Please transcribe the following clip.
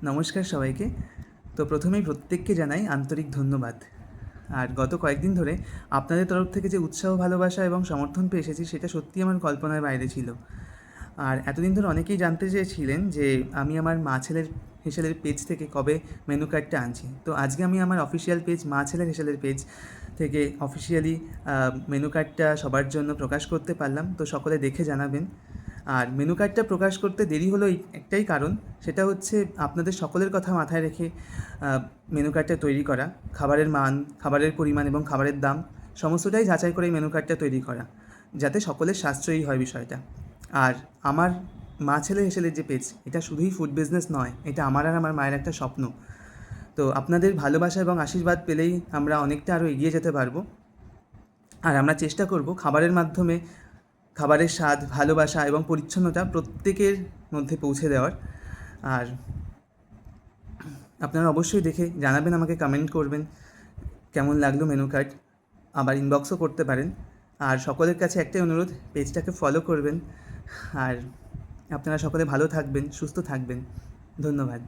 নমস্কার সবাইকে। তো প্রথমেই প্রত্যেককে জানাই আন্তরিক ধন্যবাদ। আর গত কয়েকদিন ধরে আপনাদের তরফ থেকে যে উৎসাহ, ভালোবাসা এবং সমর্থন পেয়ে এসেছি সেটা সত্যিই আমার কল্পনার বাইরে ছিল। আর এতদিন ধরে অনেকেই জানতে চেয়েছিলেন যে আমি আমার মা ছেলের হেসেলের পেজ থেকে কবে মেনু কার্ডটা আনছি। তো আজকে আমি আমার অফিসিয়াল পেজ মা ছেলের হেসেলের পেজ থেকে অফিসিয়ালি মেনু কার্ডটা সবার জন্য প্রকাশ করতে পারলাম। তো সকলে দেখে জানাবেন। আর মেনু কার্ডটা প্রকাশ করতে দেরি হলো একটাই কারণ, সেটা হচ্ছে আপনাদের সকলের কথা মাথায় রেখে মেনু কার্ডটা তৈরি করা। খাবারের মান, খাবারের পরিমাণ এবং খাবারের দাম সমস্তটাই যাচাই করে এই মেনু কার্ডটা তৈরি করা, যাতে সকলের সাশ্রয়ী হয় বিষয়টা। আর আমার মা ছেলে হেসেলের যে পেজ, এটা শুধুই ফুড বিজনেস নয়, এটা আমার আর আমার মায়ের একটা স্বপ্ন। তো আপনাদের ভালোবাসা এবং আশীর্বাদ পেলেই আমরা অনেকটা আরও এগিয়ে যেতে পারবো। আর আমরা চেষ্টা করব খাবারের মাধ্যমে খাবারের স্বাদ, ভালোবাসা এবং পরিচ্ছন্নতা প্রত্যেকের মধ্যে পৌঁছে দেওয়ার। আর আপনারা অবশ্যই দেখে জানাবেন, আমাকে কমেন্ট করবেন কেমন লাগলো মেনু কার্ড, আবার ইনবক্সও করতে পারেন। আর সকলের কাছে একটাই অনুরোধ, পেজটাকে ফলো করবেন। আর আপনারা সকলে ভালো থাকবেন, সুস্থ থাকবেন। ধন্যবাদ।